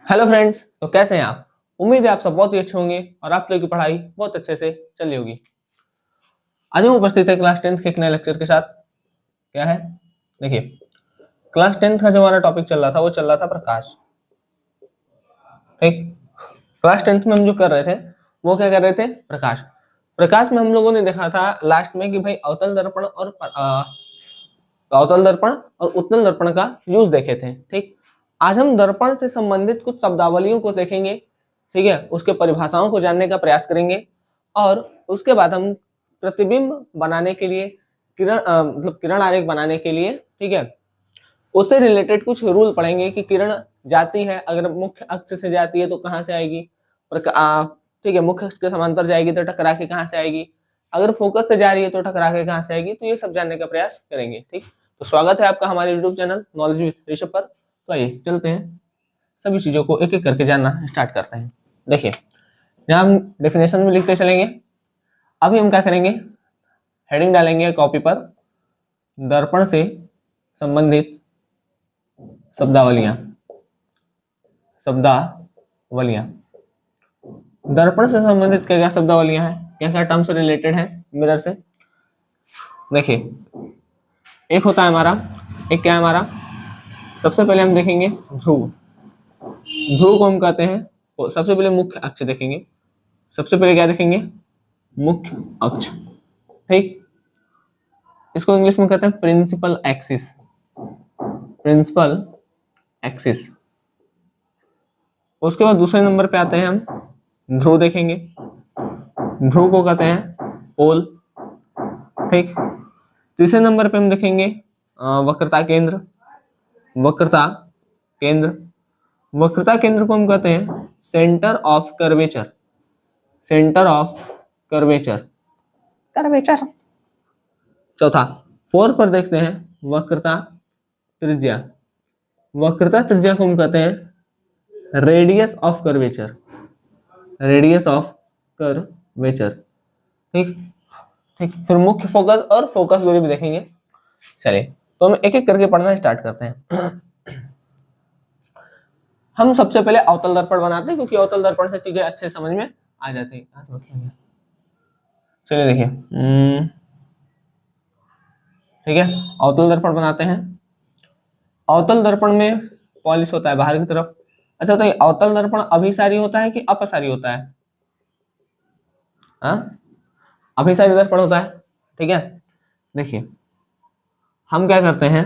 Hello friends, तो कैसे हैं आप। उम्मीद है आप सब बहुत ही अच्छे होंगे और आप लोगों की पढ़ाई बहुत अच्छे से चल रही होगी। आज हम उपस्थित है क्लास 10th के एक नए लेक्चर के साथ। क्या है, देखिए, क्लास 10th का जो हमारा टॉपिक चल रहा था वो चल रहा था प्रकाश। ठीक, क्लास 10th में हम जो कर रहे थे वो क्या कर रहे थे, प्रकाश। प्रकाश में हम लोगों ने देखा था लास्ट में कि भाई अवतल दर्पण और उत्तल दर्पण का यूज देखे थे। ठीक, आज हम दर्पण से संबंधित कुछ शब्दावलियों को देखेंगे। ठीक है, उसके परिभाषाओं को जानने का प्रयास करेंगे और उसके बाद हम प्रतिबिंब बनाने के लिए मतलब किरण आरेख बनाने के लिए, ठीक है, उससे रिलेटेड कुछ रूल पढ़ेंगे कि किरण जाती है, अगर मुख्य अक्ष से जाती है तो कहाँ से आएगी, ठीक है, मुख्य अक्ष के समांतर जाएगी तो टकरा के कहाँ से आएगी, अगर फोकस से जा रही है तो टकरा के कहाँ से आएगी। तो ये सब जानने का प्रयास करेंगे। ठीक, तो स्वागत है आपका हमारे YouTube channel knowledge with Rishabh पर। तो आइए चलते हैं, सभी चीजों को एक एक करके जानना स्टार्ट करते हैं। देखिए, यहाँ हम डेफिनेशन में लिखते चलेंगे। अभी हम क्या करेंगे, हेडिंग डालेंगे कॉपी पर, दर्पण से संबंधित शब्दावलियां। दर्पण से संबंधित क्या क्या शब्दावलियां हैं, क्या क्या टर्म से रिलेटेड है मिरर से। देखिए, एक होता है हमारा, एक क्या है हमारा, सबसे पहले हम देखेंगे ध्रुव। ध्रुव को हम कहते हैं, सबसे पहले मुख्य अक्ष देखेंगे। सबसे पहले क्या देखेंगे, मुख्य अक्ष। ठीक, इसको इंग्लिश में कहते हैं प्रिंसिपल एक्सिस। Principal axis. उसके बाद दूसरे नंबर पे आते हैं हम ध्रुव देखेंगे। ध्रुव को कहते हैं पोल। ठीक, तीसरे नंबर पे हम देखेंगे वक्रता केंद्र। वक्रता केंद्र, वक्रता केंद्र को हम कहते हैं centre of curvature. Centre of curvature, curvature. चौथा, फोर्थ पर देखते हैं वक्रता त्रिज्या। वक्रता त्रिज्या को हम कहते हैं radius of curvature. Radius of curvature. ठीक, ठीक, फिर मुख्य फोकस और फोकस दूरी भी देखेंगे। चलिए, तो हम एक एक करके पढ़ना स्टार्ट करते हैं। हम सबसे पहले अवतल दर्पण बनाते हैं, क्योंकि अवतल दर्पण से चीजें अच्छे समझ में आ जाती हैं। चलिए देखिए, ठीक है, अवतल दर्पण बनाते हैं। अवतल दर्पण में पॉलिश होता है बाहर की तरफ। अच्छा, तो ये अवतल दर्पण अभिसारी होता है कि अपसारी होता है? अभिसारी दर्पण होता है। ठीक है, देखिए, हम क्या करते हैं,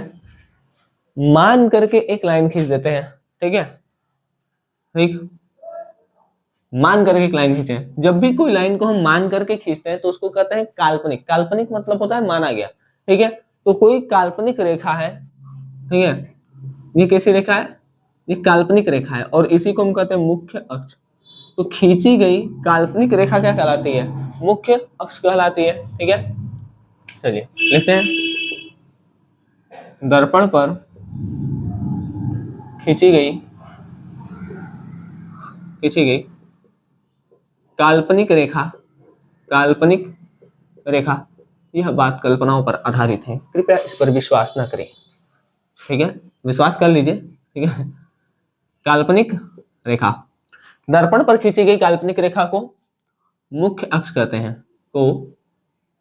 मान करके एक लाइन खींच देते हैं। ठीक है, ठीक, मान करके एक लाइन खींचे। जब भी कोई लाइन को हम मान करके खींचते हैं तो उसको कहते हैं काल्पनिक। काल्पनिक मतलब होता है माना गया। ठीक है, तो कोई काल्पनिक रेखा है, ठीक है, ये कैसी रेखा है, ये काल्पनिक रेखा है और इसी को हम कहते हैं मुख्य अक्ष। तो खींची गई काल्पनिक रेखा क्या कहलाती है, मुख्य अक्ष कहलाती है। ठीक है, चलिए लिखते हैं, दर्पण पर खींची गई काल्पनिक रेखा, काल्पनिक रेखा, यह बात कल्पनाओं पर आधारित है, कृपया इस पर विश्वास न करें। ठीक है, विश्वास कर लीजिए। ठीक है, काल्पनिक रेखा, दर्पण पर खींची गई काल्पनिक रेखा को मुख्य अक्ष कहते हैं। तो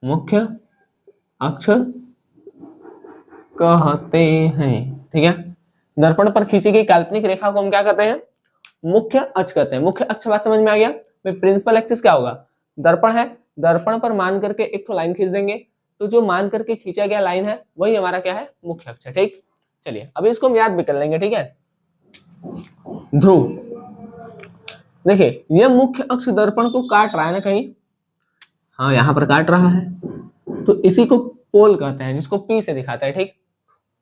मुख्य अक्ष कहते हैं। ठीक है, दर्पण पर खींची गई काल्पनिक रेखा को हम क्या कहते हैं, मुख्य अक्ष कहते हैं। मुख्य अक्ष बात समझ में आ गया। प्रिंसिपल एक्सिस क्या होगा, दर्पण है, दर्पण पर मान करके एक तो लाइन खींच देंगे, तो जो मान करके खींचा गया लाइन है वही हमारा क्या है, मुख्य अक्ष है। ठीक, चलिए अभी इसको हम याद भी कर लेंगे। ठीक है, ध्रुव, देखिए यह मुख्य अक्ष दर्पण को काट रहा है ना कहीं, हाँ यहां पर काट रहा है, तो इसी को पोल कहते हैं, जिसको पी से दिखाता है। ठीक,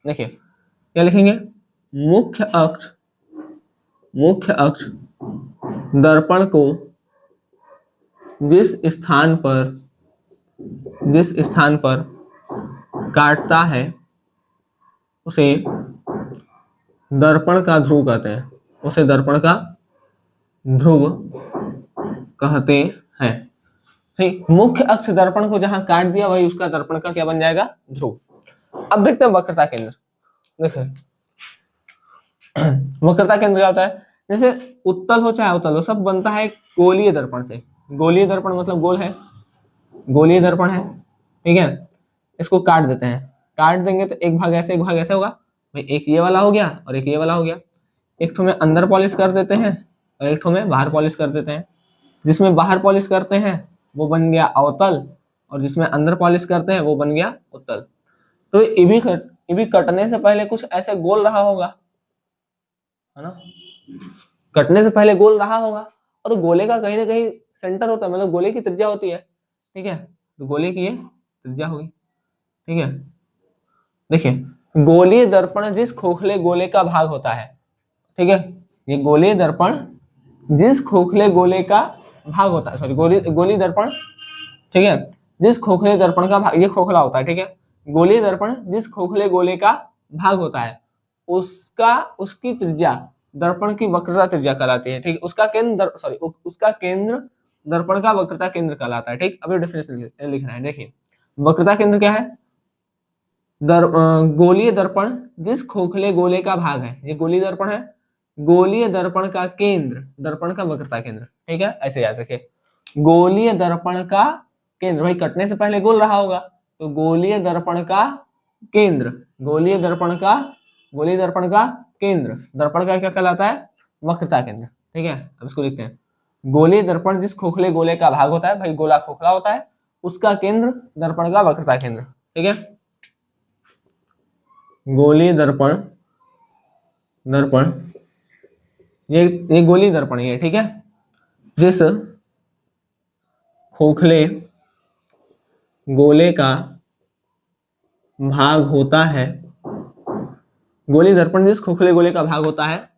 देखिए क्या लिखेंगे, मुख्य अक्ष, मुख्य अक्ष दर्पण को जिस स्थान पर काटता है उसे दर्पण का ध्रुव कहते हैं। उसे दर्पण का ध्रुव कहते हैं। ठीक, मुख्य अक्ष दर्पण को जहां काट दिया वही उसका दर्पण का क्या बन जाएगा, ध्रुव। अब देखते हैं वक्रता केंद्र। देखिए, वक्रता केंद्र क्या होता है, जैसे उत्तल हो चाहे अवतल हो, सब बनता है गोलीय दर्पण से। गोलीय दर्पण मतलब गोल है, गोलीय दर्पण है, ठीक है। इसको काट देते हैं, काट देंगे तो एक भाग ऐसे एक भाग ऐसे होगा भाई, एक ये वाला हो गया और एक ये वाला हो गया। एक ठो में अंदर पॉलिश कर देते हैं और एक ठो में बाहर पॉलिश कर देते हैं। जिसमें बाहर पॉलिश करते हैं वो बन गया अवतल, और जिसमें अंदर पॉलिश करते हैं वो बन गया उत्तल। तो ये भी कटने से पहले कुछ ऐसे गोल रहा होगा, है ना, कटने से पहले गोल रहा होगा। और गोले का कहीं ना कहीं सेंटर होता है, मतलब गोले की त्रिज्या होती है, ठीक है। तो गोले की ये त्रिज्या होगी, ठीक है। देखिए, गोलीय दर्पण जिस खोखले गोले का भाग होता है, ठीक है, ये गोलीय दर्पण जिस खोखले गोले का भाग होता है, सॉरी गोलीय दर्पण, ठीक है, जिस खोखले दर्पण का भाग, ये खोखला होता है, ठीक है। गोलीय दर्पण जिस खोखले गोले का भाग होता है उसका उसकी त्रिज्या दर्पण की वक्रता त्रिज्या कहलाती है, ठीक। उसका केंद्र, सॉरी उसका केंद्र दर्पण का वक्रता केंद्र कहलाता है, ठीक। अभी डेफिनेशन लिखना है। देखिए, वक्रता केंद्र क्या है? गोलीय दर्पण जिस खोखले गोले का भाग है, ये गोलीय दर्पण है, गोलीय दर्पण का केंद्र दर्पण का वक्रता केंद्र, ठीक है, ऐसे याद रखिए। गोलीय दर्पण का केंद्र, भाई कटने से पहले गोल रहा होगा, तो गोलीय दर्पण का केंद्र, गोलीय दर्पण का केंद्र दर्पण का क्या कहलाता है? वक्रता केंद्र, ठीक है। अब इसको लिखते हैं, गोलीय दर्पण जिस खोखले गोले का भाग होता है, भाई गोला खोखला होता है, उसका केंद्र दर्पण का वक्रता केंद्र, ठीक है। गोलीय दर्पण, ये गोलीय दर्पण है, ठीक है, जिस खोखले गोले का भाग होता है, गोलीय दर्पण जिस खोखले गोले का भाग होता है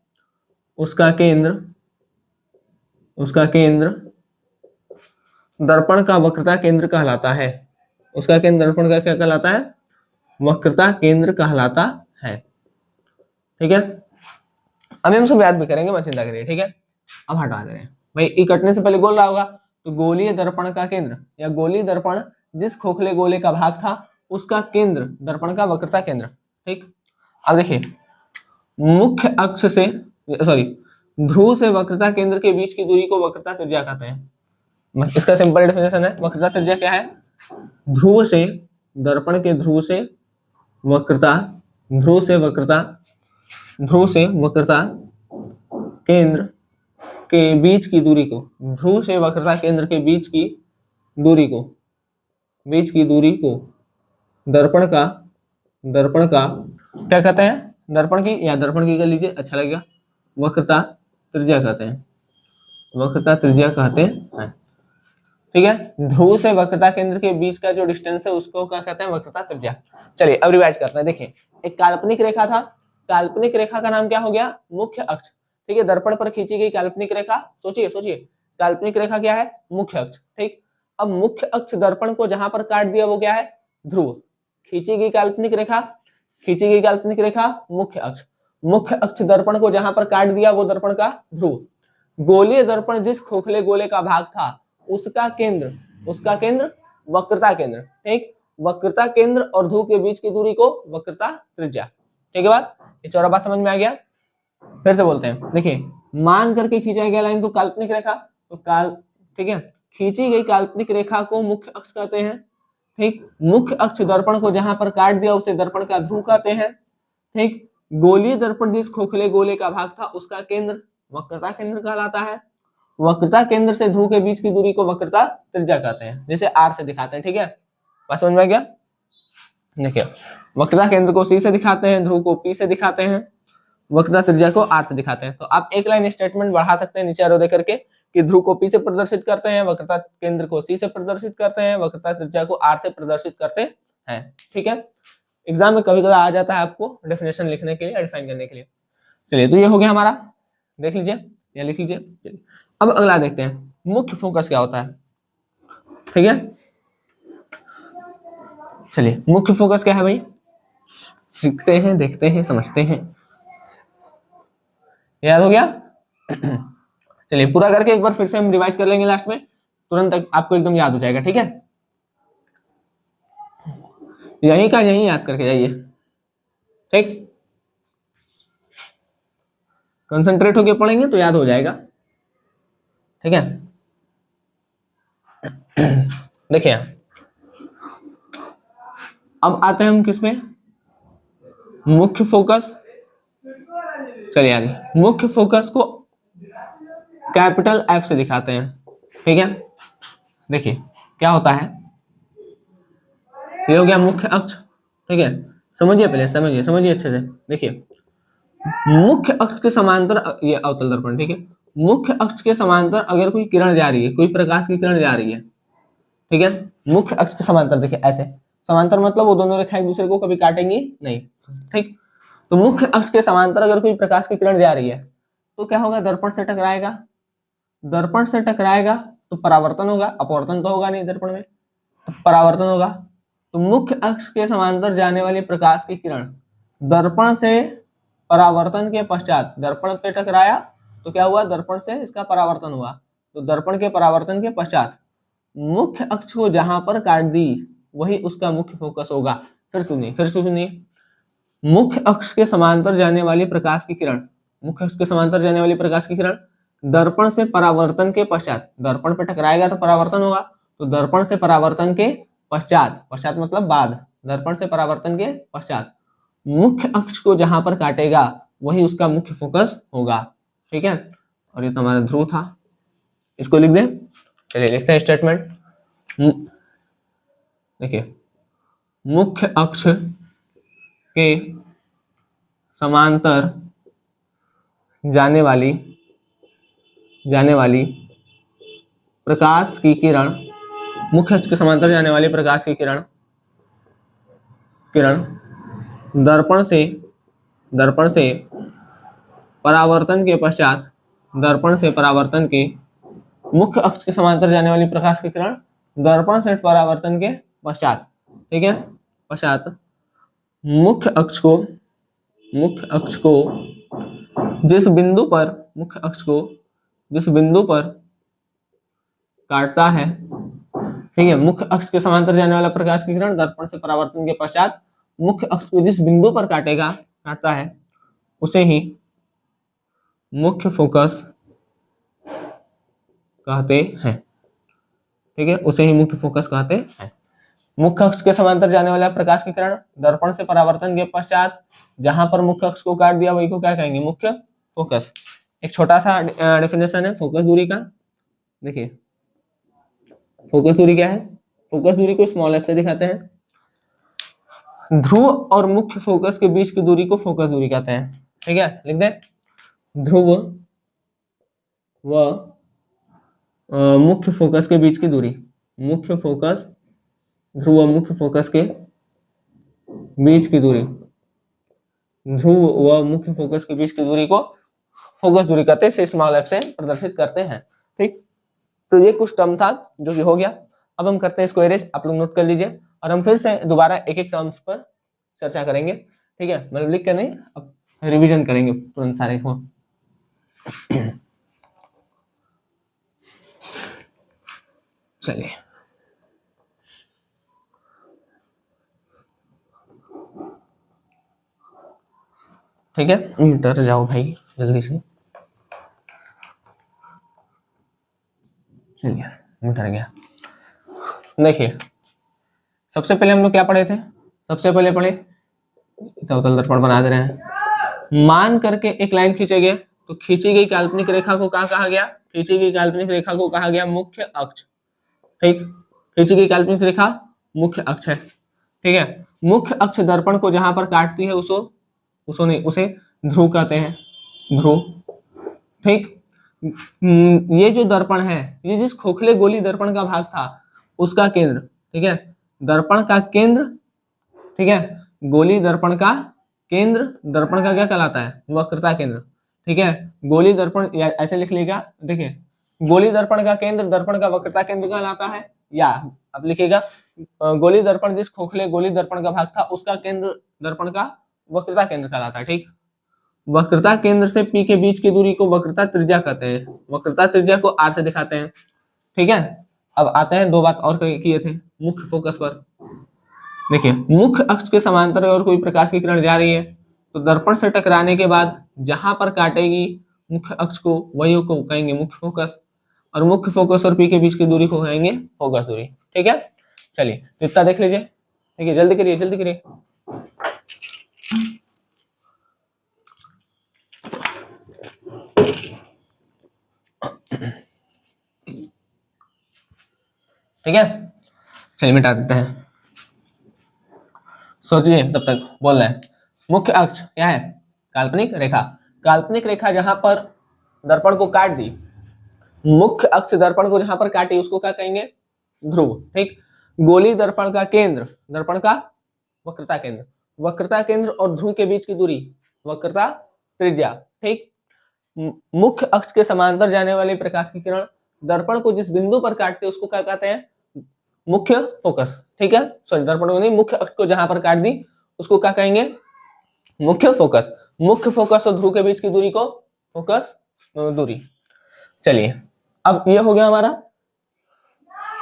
उसका केंद्र दर्पण का वक्रता केंद्र कहलाता है। उसका केंद्र दर्पण का क्या कहलाता है? वक्रता केंद्र कहलाता है, ठीक है। अभी हम सब याद भी करेंगे, मत चिंता करिए, ठीक है। अब हटा दे रहे हैं भाई, ई कटने से पहले गोल रहा होगा, तो गोलीय दर्पण का केंद्र या गोलीय दर्पण जिस खोखले गोले का भाग था उसका केंद्र दर्पण का वक्रता केंद्र, ठीक। अब देखिए, मुख्य अक्ष से, सॉरी, ध्रुव से वक्रता केंद्र के बीच की दूरी को वक्रता त्रिज्या कहते हैं। बस इसका सिंपल डेफिनेशन है। वक्रता त्रिज्या क्या है? ध्रुव से, दर्पण के ध्रुव से वक्रता, ध्रुव से वक्रता केंद्र के बीच की दूरी को, ध्रुव से वक्रता केंद्र के बीच की दूरी को दर्पण का क्या कहते हैं? दर्पण की, या दर्पण की कर लीजिए, अच्छा लगेगा, वक्रता त्रिज्या कहते हैं, वक्रता त्रिज्या कहते हैं, ठीक है। ध्रुव से वक्रता केंद्र के बीच का जो डिस्टेंस है उसको क्या कहते हैं? वक्रता त्रिज्या। चलिए अब रिवाइज करते हैं। देखिए, एक काल्पनिक रेखा था, काल्पनिक रेखा का नाम क्या हो गया? मुख्य अक्ष, ठीक है। दर्पण पर खींची गई काल्पनिक रेखा, सोचिए काल्पनिक रेखा क्या है? मुख्य अक्ष, ठीक। अब मुख्य अक्ष दर्पण को जहां पर काट दिया वो क्या है? ध्रुव। खींची गई काल्पनिक रेखा मुख्य अक्ष दर्पण को जहां पर काट दिया वो दर्पण का ध्रुव। गोलीय दर्पण जिस खोखले गोले का भाग था उसका केंद्र वक्रता केंद्र, ठीक। वक्रता केंद्र और ध्रुव के बीच की दूरी को वक्रता त्रिज्या, ठीक है। बात, ये चौरा बात समझ में आ गया? फिर से बोलते हैं, देखिए, मान करके खींचा गया लाइन को काल्पनिक रेखा, तो ठीक है, खींची गई काल्पनिक रेखा को मुख्य अक्ष कहते हैं, ठीक। मुख्य अक्ष दर्पण को जहां पर काट दिया उसे दर्पण का ध्रुव कहते हैं, ठीक। गोलीय दर्पण जिस खोखले गोले का भाग था उसका केंद्र वक्रता केंद्र कहलाता है। वक्रता केंद्र से ध्रुव के बीच की दूरी को वक्रता त्रिज्या कहते हैं, जैसे आर से दिखाते हैं, ठीक है। बात समझ में आ गया? देखिए, वक्रता केंद्र को सी से दिखाते हैं, ध्रुव को पी से दिखाते हैं, वक्रता त्रिज्या को आर से दिखाते हैं। तो आप एक लाइन स्टेटमेंट बढ़ा सकते हैं नीचे एरो दे करके कि ध्रुव को पी से प्रदर्शित करते हैं, वक्रता केंद्र को सी से प्रदर्शित करते हैं, वक्रता त्रिज्या को आर से प्रदर्शित करते हैं, ठीक है। एग्जाम में कभी कभी आ जाता है आपको डेफिनेशन लिखने के लिए, डिफाइन करने के लिए। चलिए, तो ये हो गया हमारा, देख लीजिए या लिख लीजिए। चलिए अब अगला देखते हैं, मुख्य फोकस क्या होता है, ठीक है। चलिए, मुख्य फोकस क्या है भाई? सीखते हैं, देखते हैं, समझते हैं। याद हो गया? चलिए पूरा करके एक बार फिर से हम रिवाइज कर लेंगे लास्ट में, तुरंत आपको एकदम याद हो जाएगा, ठीक है। यहीं का यहीं याद करके जाइए, ठीक। कंसंट्रेट होके पढ़ेंगे तो याद हो जाएगा, ठीक है। देखिए अब आते हैं हम किस पे, मुख्य फोकस। चलिए आगे, मुख्य फोकस को कैपिटल एफ से दिखाते हैं, ठीक है। देखिए क्या होता है, ये हो गया मुख्य अक्ष, ठीक है। समझिए पहले, समझिए अच्छे से। देखिए मुख्य अक्ष के समांतर, ये अवतल दर्पण, ठीक है। मुख्य अक्ष के समांतर अगर कोई किरण जा रही है, कोई प्रकाश की किरण जा रही है, ठीक है, मुख्य अक्ष के समांतर, देखिए ऐसे समांतर मतलब वो दोनों रेखाएं एक दूसरे को कभी काटेंगी नहीं, ठीक। तो मुख्य अक्ष के समांतर अगर कोई प्रकाश की किरण जा रही है तो क्या होगा, दर्पण से टकराएगा, दर्पण से टकराएगा तो परावर्तन होगा, अपवर्तन तो होगा नहीं दर्पण में, तो परावर्तन होगा। तो मुख्य अक्ष के समांतर जाने वाली प्रकाश की किरण दर्पण से परावर्तन के पश्चात, दर्पण पे टकराया तो क्या हुआ, दर्पण से इसका परावर्तन हुआ, तो दर्पण के परावर्तन के पश्चात मुख्य अक्ष को जहां पर काट दी वही उसका मुख्य फोकस होगा। फिर से सुनिए, मुख्य अक्ष के समांतर जाने वाली प्रकाश की किरण, मुख्य अक्ष के समांतर जाने वाली प्रकाश की किरण दर्पण से परावर्तन के पश्चात, दर्पण पे टकराएगा तो परावर्तन होगा, तो दर्पण से परावर्तन के पश्चात, पश्चात मतलब बाद, दर्पण से परावर्तन के पश्चात मुख्य अक्ष को जहां पर काटेगा वही उसका मुख्य फोकस होगा, ठीक है। और ये तो हमारा ध्रुव था, इसको लिख दें। चलिए लिखते हैं स्टेटमेंट। देखिए मुख्य अक्ष के समांतर जाने वाली प्रकाश की किरण, मुख्य अक्ष के समांतर जाने वाली प्रकाश की किरण दर्पण से परावर्तन के पश्चात, दर्पण से परावर्तन के, मुख्य अक्ष के समांतर जाने वाली प्रकाश की किरण दर्पण से परावर्तन के पश्चात, ठीक है, पश्चात मुख्य अक्ष को जिस बिंदु पर काटता है, ठीक है, मुख्य अक्ष के समांतर जाने वाला प्रकाश की किरण दर्पण से परावर्तन के पश्चात मुख्य अक्ष को जिस बिंदु पर काटता है उसे ही मुख्य फोकस कहते हैं, ठीक है, उसे ही मुख्य फोकस कहते हैं। मुख्य अक्ष के समांतर जाने वाला प्रकाश की किरण दर्पण से परावर्तन के पश्चात जहां पर मुख्य अक्ष को काट दिया वही को क्या कहेंगे, मुख्य फोकस। एक छोटा सा डेफिनेशन है फोकस दूरी का। देखिए फोकस दूरी क्या है, फोकस दूरी को स्मॉल एफ से दिखाते हैं। ध्रुव और मुख्य फोकस के बीच की दूरी को फोकस दूरी कहते हैं, ठीक है, लिख दें। ध्रुव व मुख्य फोकस के बीच की दूरी, ध्रुव मुख्य फोकस के बीच की दूरी, ध्रुव व मुख्य फोकस के बीच की दूरी को फोकस दूरी कहते हैं, स्मॉल एफ से प्रदर्शित करते हैं, ठीक। तो ये कुछ टर्म था जो कि हो गया। अब हम करते हैं इसको एरेज, आप लोग नोट कर लीजिए और हम फिर से दोबारा एक एक टर्म्स पर चर्चा करेंगे, ठीक है, मतलब लिख कर नहीं, अब रिवीजन करेंगे तुरंत सारे को। चलिए ठीक है, डर जाओ भाई जल्दी से। चलिए डर गया। देखिए सबसे पहले हम लोग क्या पढ़े थे, सबसे पहले पढ़े अवतल दर्पण बना दे रहे हैं, मान करके एक लाइन खींचे गए तो खींची गई काल्पनिक रेखा को क्या कहा गया, खींची गई काल्पनिक रेखा को कहा गया मुख्य अक्ष, ठीक। खींची गई काल्पनिक रेखा मुख्य अक्ष है, ठीक है। मुख्य अक्ष दर्पण को जहां पर काटती है उसे ध्रुव कहते हैं, ध्रुव, ठीक। ये जो दर्पण है, ये जिस खोखले गोली दर्पण का भाग था उसका केंद्र, ठीक है, दर्पण का केंद्र, ठीक है, गोली दर्पण का केंद्र, दर्पण का क्या कहलाता है, वक्रता केंद्र, ठीक है। गोली दर्पण ऐसे लिख लेगा, देखिए गोली दर्पण का केंद्र दर्पण का वक्रता केंद्र कहलाता है, या अब लिखिएगा गोली दर्पण जिस खोखले गोली दर्पण का भाग था उसका केंद्र दर्पण का वक्रता केंद्र कहलाता है, ठीक। वक्रता केंद्र से P के बीच की दूरी को वक्रता त्रिज्या कहते हैं, वक्रता त्रिज्या को R से दिखाते हैं, ठीक है। अब आते हैं, दो बात और किए थे मुख्य फोकस पर। देखिए मुख्य अक्ष के समांतर और कोई प्रकाश की किरण जा रही है तो दर्पण से टकराने के बाद जहां पर काटेगी मुख्य अक्ष को वही को कहेंगे मुख्य फोकस, और मुख्य फोकस और पी के बीच की दूरी को कहेंगे फोकस दूरी। ठीक है, चलिए तो इतना देख लीजिए। ठीक है, जल्दी करिए जल्दी करिए। ठीक है, चलिए मिटा देते हैं। सोचिए तब तक बोल रहे हैं। मुख्य अक्ष क्या है? काल्पनिक रेखा। काल्पनिक रेखा जहां पर दर्पण को काट दी, मुख्य अक्ष दर्पण को जहां पर काटी उसको क्या कहेंगे? ध्रुव। ठीक, गोली दर्पण का केंद्र, दर्पण का वक्रता केंद्र, वक्रता केंद्र और ध्रुव के बीच की दूरी वक्रता त्रिज्या। ठीक, मुख्य अक्ष के समांतर जाने वाली प्रकाश की किरण दर्पण को जिस बिंदु पर काटते उसको क्या कहते हैं? मुख्य फोकस। ठीक है, सॉरी दर्पण को नहीं, मुख्य अक्ष को जहां पर काट दी उसको क्या कहेंगे? मुख्य फोकस। मुख्य फोकस और ध्रुव के बीच की दूरी को फोकस दूरी। चलिए अब ये हो गया हमारा।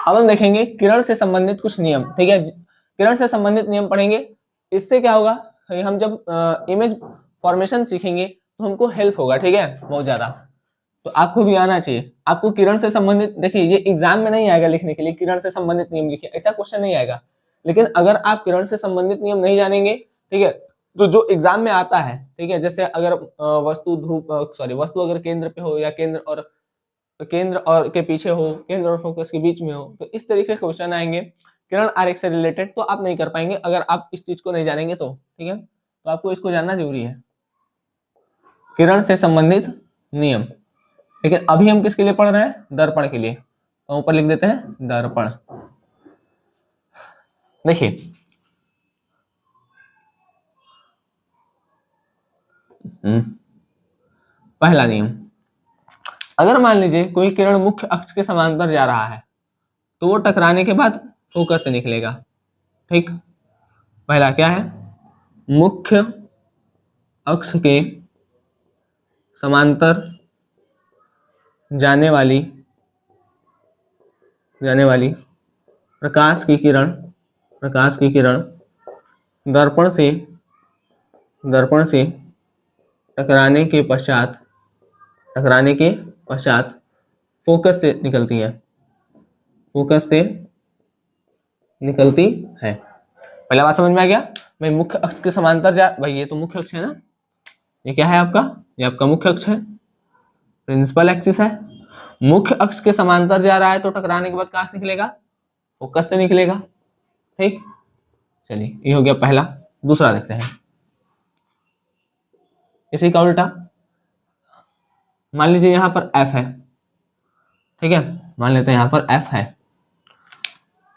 अब हम देखेंगे किरण से संबंधित कुछ नियम। ठीक है, किरण से संबंधित नियम पढ़ेंगे। इससे क्या होगा, हम जब इमेज फॉर्मेशन सीखेंगे तो हमको हेल्प होगा। ठीक है, बहुत ज्यादा। तो आपको भी आना चाहिए। आपको किरण से संबंधित, देखिए ये एग्जाम में नहीं आएगा लिखने के लिए किरण से संबंधित नियम लिखिए, ऐसा क्वेश्चन नहीं आएगा। लेकिन अगर आप किरण से संबंधित नियम नहीं जानेंगे, ठीक है, तो जो एग्जाम में आता है, ठीक है, जैसे अगर वस्तु ध्रुव सॉरी वस्तु अगर केंद्र पे हो या केंद्र और के पीछे हो, केंद्र और फोकस के बीच में हो, तो इस तरीके के क्वेश्चन आएंगे किरण आरेख से रिलेटेड, तो आप नहीं कर पाएंगे अगर आप इस चीज को नहीं जानेंगे तो। ठीक है, तो आपको इसको जानना जरूरी है, किरण से संबंधित नियम। लेकिन अभी हम किसके लिए पढ़ रहे हैं? दर्पण के लिए। तो ऊपर लिख देते हैं दर्पण। देखिए पहला नियम, अगर मान लीजिए कोई किरण मुख्य अक्ष के समांतर जा रहा है तो वो टकराने के बाद फोकस से निकलेगा। ठीक, पहला क्या है? मुख्य अक्ष के समांतर जाने वाली प्रकाश की किरण दर्पण से टकराने के पश्चात फोकस से निकलती है। पहला बात समझ में आ गया भाई? मुख्य अक्ष के समांतर भाई ये तो मुख्य अक्ष है ना, ये क्या है आपका? ये आपका मुख्य अक्ष है, प्रिंसिपल एक्सिस है। मुख्य अक्ष के समांतर जा रहा है तो टकराने के बाद कहां से निकलेगा? फोकस से निकलेगा। ठीक, चलिए ये हो गया पहला। दूसरा देखते हैं, इसी का उल्टा। मान लीजिए यहां पर F है, ठीक है, मान लेते हैं यहां पर F है।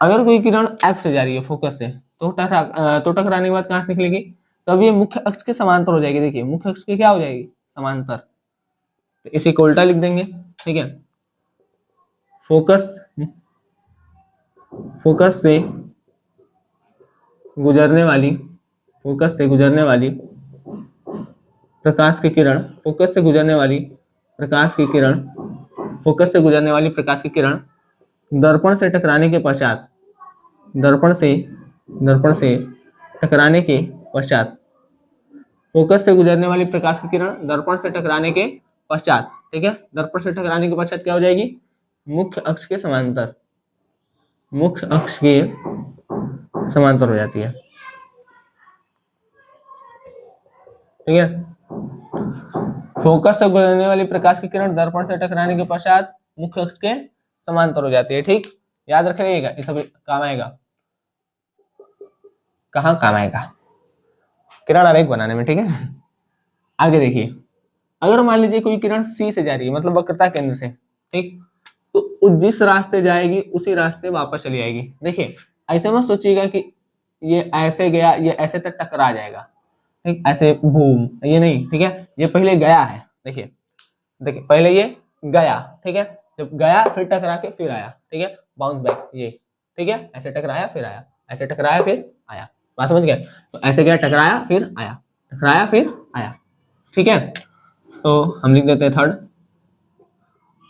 अगर कोई किरण F से जा रही है फोकस से, तो टकराने के बाद कहां से निकलेगी? तब ये मुख्य अक्ष के समांतर हो जाएगी। देखिए मुख्य अक्ष की क्या हो जाएगी? समांतर। तो इसी को उल्टा लिख देंगे। ठीक है, फोकस से गुजरने वाली प्रकाश की किरण दर्पण से टकराने के पश्चात फोकस से गुजरने वाली प्रकाश की किरण दर्पण से टकराने के पश्चात, ठीक है, दर्पण से टकराने के पश्चात क्या हो जाएगी? मुख्य अक्ष के समांतर हो जाती है। ठीक है, फोकस से गुजरने वाली प्रकाश की किरण दर्पण से टकराने के पश्चात मुख्य अक्ष के समांतर हो जाती है। ठीक, याद रखिएगा, ये सब काम आएगा। कहाँ काम आएगा? किरण आरेख बनाने में। ठीक है, आगे देखिए, अगर मान लीजिए कोई किरण सी से जा रही है, मतलब वक्रता केंद्र से, ठीक, तो जिस रास्ते जाएगी उसी रास्ते वापस चली आएगी। देखिए ऐसे मत सोचिएगा कि ये ऐसे गया, ये ऐसे तक टकरा जाएगा, ठीक, ऐसे बूम, ये नहीं। ठीक है, ये पहले गया है। देखिए पहले ये गया, ठीक है, जब गया फिर टकरा के फिर आया। ठीक है, बाउंस बैक ये। ठीक है, ऐसे टकराया फिर आया, ऐसे टकराया फिर आया। बात समझ गए? तो ऐसे गया, टकराया फिर आया, टकराया फिर आया। ठीक है, तो हम लिख देते हैं थर्ड,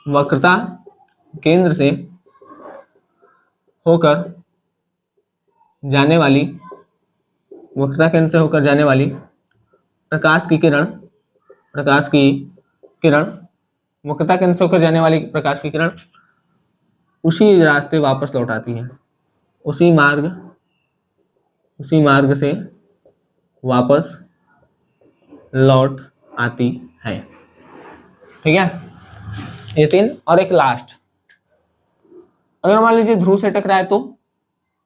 वक्रता केंद्र से होकर जाने वाली प्रकाश की किरण मुख्यतः किरणों होकर जाने वाली प्रकाश की किरण उसी रास्ते वापस लौट आती है, उसी मार्ग से वापस लौट आती है। ठीक है, ये 3। और एक लास्ट, अगर मान लीजिए ध्रुव से टकराए तो,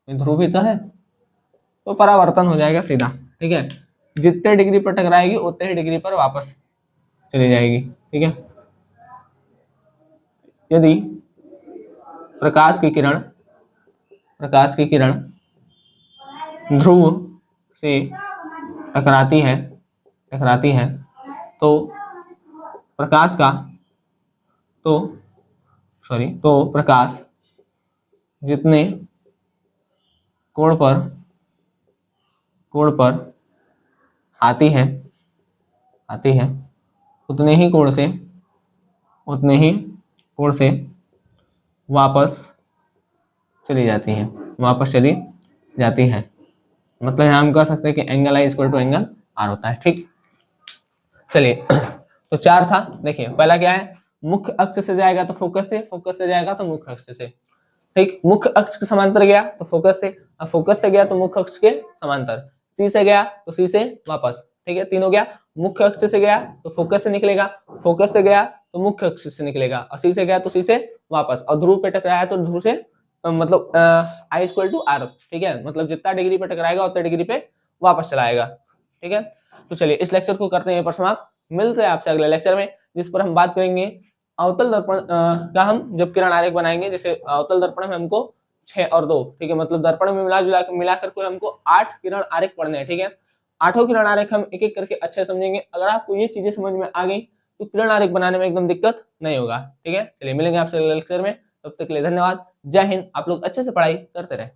ध्रुव भी तो है, तो परावर्तन हो जाएगा सीधा। ठीक है, जितने डिग्री पर टकराएगी उतने ही डिग्री पर वापस चली जाएगी। ठीक है, यदि प्रकाश की किरण ध्रुव से टकराती है तो प्रकाश जितने कोण पर आती है उतने ही कोण से वापस चली जाती है। मतलब यहाँ हम कह सकते हैं कि angle I equal to angle R होता है। ठीक, चलिए तो 4 था। देखिए पहला क्या है, मुख्य अक्ष से जाएगा तो फोकस से जाएगा तो मुख्य अक्ष से। ठीक, मुख्य अक्ष के समांतर गया तो फोकस से, अब फोकस से गया तो मुख्य अक्ष के समांतर, सी से गया तो सी से वापस। ठीक है, 3 हो गया। मुख्य अक्ष से गया तो फोकस से निकलेगा, फोकस से गया तो मुख्य अक्ष से निकलेगा, और सी से गया तो सी से वापस, और ध्रुव पे टकराया तो ध्रुव से मतलब आई इक्वल टू आर। ठीक है, मतलब जितना डिग्री पे टकराएगा उतना डिग्री पे वापस चलाएगा। ठीक है, तो चलिए इस लेक्चर को करते हैं पर समाप्त। मिलते हैं आपसे अगले लेक्चर में, जिस पर हम बात करेंगे अवतल दर्पण का, हम जब किरण आरेख बनाएंगे, जैसे अवतल दर्पण में हमको 6 और 2, ठीक है, मतलब दर्पण में मिलाकर को हमको 8 किरण आरेख पढ़ने हैं। ठीक है, 8 किरण आरेख हम एक एक करके अच्छे समझेंगे। अगर आपको ये चीजें समझ में आ गई तो किरण आरेख बनाने में एकदम दिक्कत नहीं होगा। ठीक है, चलिए मिलेंगे आपसे अगले लेक्चर में, तब तक के लिए धन्यवाद। जय हिंद। आप लोग अच्छे से पढ़ाई करते रहे।